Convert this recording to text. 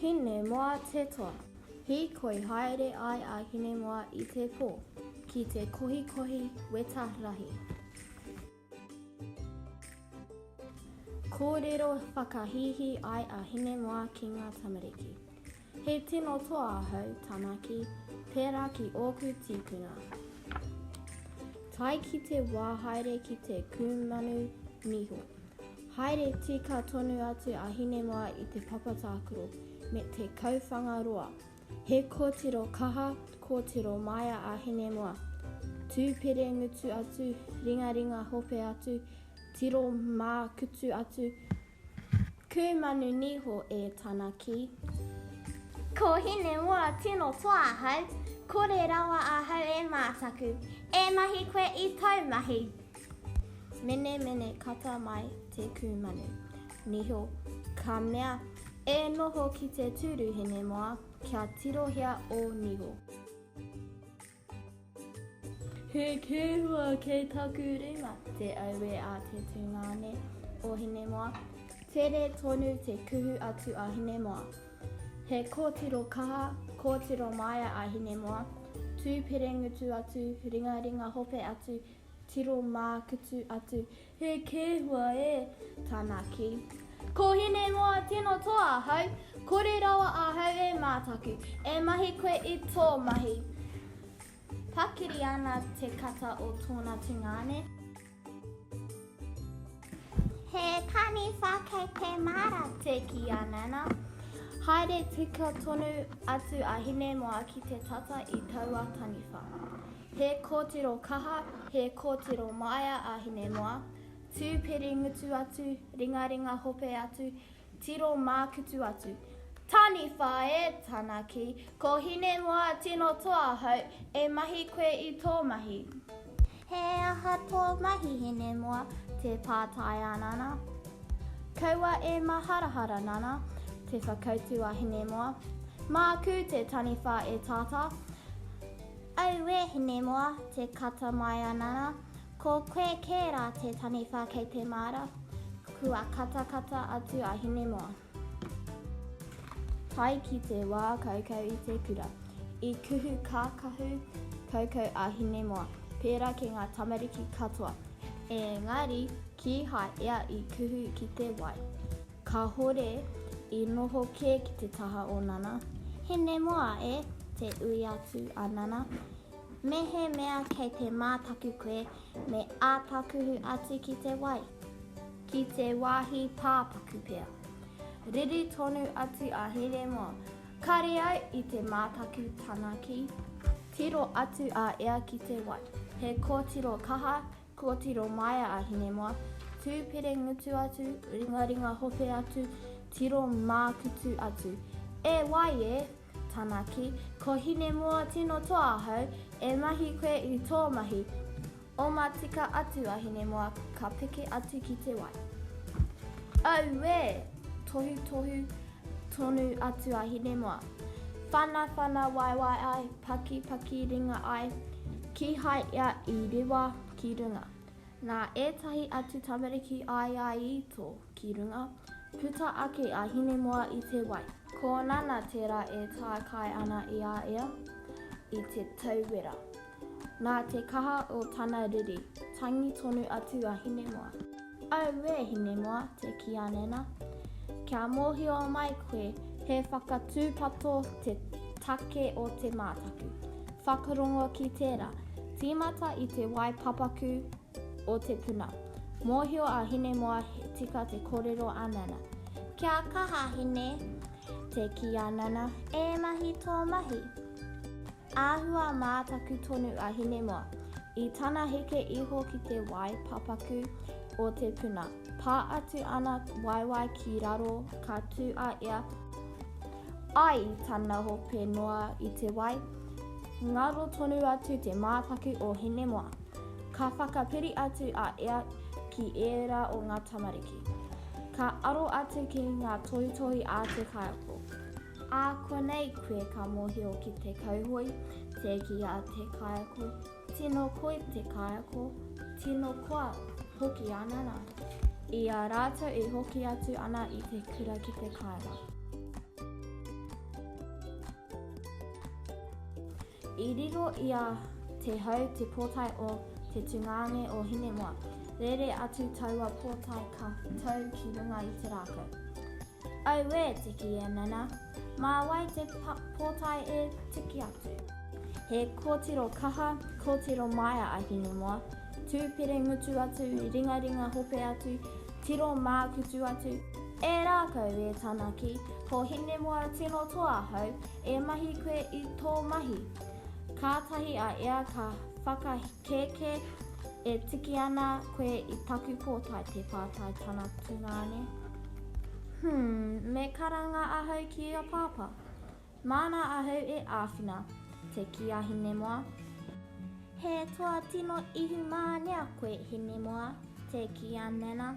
Hine moa te toa. Hi koi haere ai a hine moa I te pō, ki te kohi weta rahi. Kōrero whakahihi ai a hine moa ki ngā tamariki. He tino toa ahau tānaki, pērā ki ōku tikuna. Tai ki te wā haere ki te kumanu niho. Haere tika tonu atu a hine moa I te papatākuro me te kauwhangaroa. He kōtiro kaha, kōtiro maia a hine moa. Tūpere ngutu atu, ringa hope atu, tiro mā kutu atu. Kumanu niho e tana ki. Ko hine moa tino toa ahau, kore rawa ahau e mātaku, e mahi koe I taumahi. Mene kata mai te kumanu. Niho, ka mea e noho ki te turu hine moa, kia tirohia o niho. He kēhua kei taku ringa te aue a te tungane o hine moa. Tere tonu te kuhu atu a hine moa. He kōtiro kaha, kōtiro maia a hine moa. Tūpere ngutu atu, ringa hope atu, tiro mā kutu atu. He kēhua e tāna ki. Ko hine moa tino toa ahau, kore rawa ahau e mātaku, e mahi koe I tō mahi. Pakiri ana te kata o tōna tungane. He kani whakei te mara te ki anana. Haere tika tonu atu a hine moa ki te tata I taua taniwha. He kōtiro kaha, he kōtiro maia a hine moa. Tūpere ngutu atu, ringa hope atu, tiro mā kutu atu. Taniwha e tana ki, ko hine moa tino toa ahau, e mahi koe I tō mahi. He aha tō mahi hine moa, te pātai anana. Kaua e maharahara nana, te whakautu a hine moa. Māku te taniwha e tāta. Au e hine moa, te kata mai anana. Ko koe kērā te taniwha kei te mara, kua kata atu a hine moa. Tai ki te wā kaukau I te kura. I kuhu kākahu kaukau a hine moa, pērā ki ngā tamariki katoa. Engari, ki hai ea I kuhu ki te wai. Ka hore I noho kē ki te taha o nana. Hine moa e te ui atu a nana. Mehe mea kei te mātaku koe me ātakuhu atu ki te wai. Ki te wāhi pāpaku pea. Riri tonu atu a hine moa. Kare au I te mātaku tana ki. Tiro atu a ea ki te wai. He kōtiro kaha, kōtiro maia a hine moa. Tūpere ngutu atu, ringa hope atu, tiro mā kutu atu. E wai e tana ki, ko hine moa tino toa ahau, e mahi koe I tō mahi. O mā tika atu a hine moa, ka peke atu ki te wai. Au e, tohu tonu atu a hine moa. Whana wai ai, paki ringa ai, ki hai ea I rewa ki runga. Nā etahi atu tamariki ai I tō ki runga, puta ake a hine moa I te wai. Ko nana tērā e tā kai ana I a ea, I te tauwera. Nā te kaha o tana riri, tangi tonu atu a hine moa. Au e hine moa, te ki anena. Kia mōhio mai koe, he whakatūpato te take o te mātaku. Whakarongo ki tērā, tīmata I te wai papaku o te puna. Mōhio a hine moa he tika te kōrero anana. Kia kaha hine, te ki anana, e mahi tō mahi. Āhua mātaku tonu a hine moa. I tana heke iho ki te wai papaku o te puna. Pā atu ana waiwai ki raro ka tū a ea. Ai tana hope noa I te wai. Ngaro tonu atu te mātaku o hine moa. Ka whakapiri atu a ea ki ērā o ngā tamariki. Ka aro atu ki ngā tohi a te kaiako. A konei koe ka mōhio ki te kauhoi, te ki a te kaiako. Tino koe te kaiako, tino koa hoki anana. I a rātou I hoki atu ana I te kura ki te kaira. I riro ia te hau te pōtai o te tūngange o Hinemoa. Rere atu taua pōtai ka tau ki runga I te rākau. Au e tiki e nana, mā wai te pōtai e tiki atu. He kōtiro kaha, kōtiro maia a Hinemoa, tūpere ngutu atu, ringa hope atu, tiro mākutu atu, e rākau e tanaki, ko Hinemoa tino toa hau, e mahi koe I tō mahi. Kātahi a ea ka whakakeke e tiki ana koe I taku pōtai te pātai tana tūngane. Me karanga ahau ki a pāpā. Mana ahau e āwhina, te ki a Hinemoa. He toa tino ihu mānea koe Hinemoa, te ki a nena.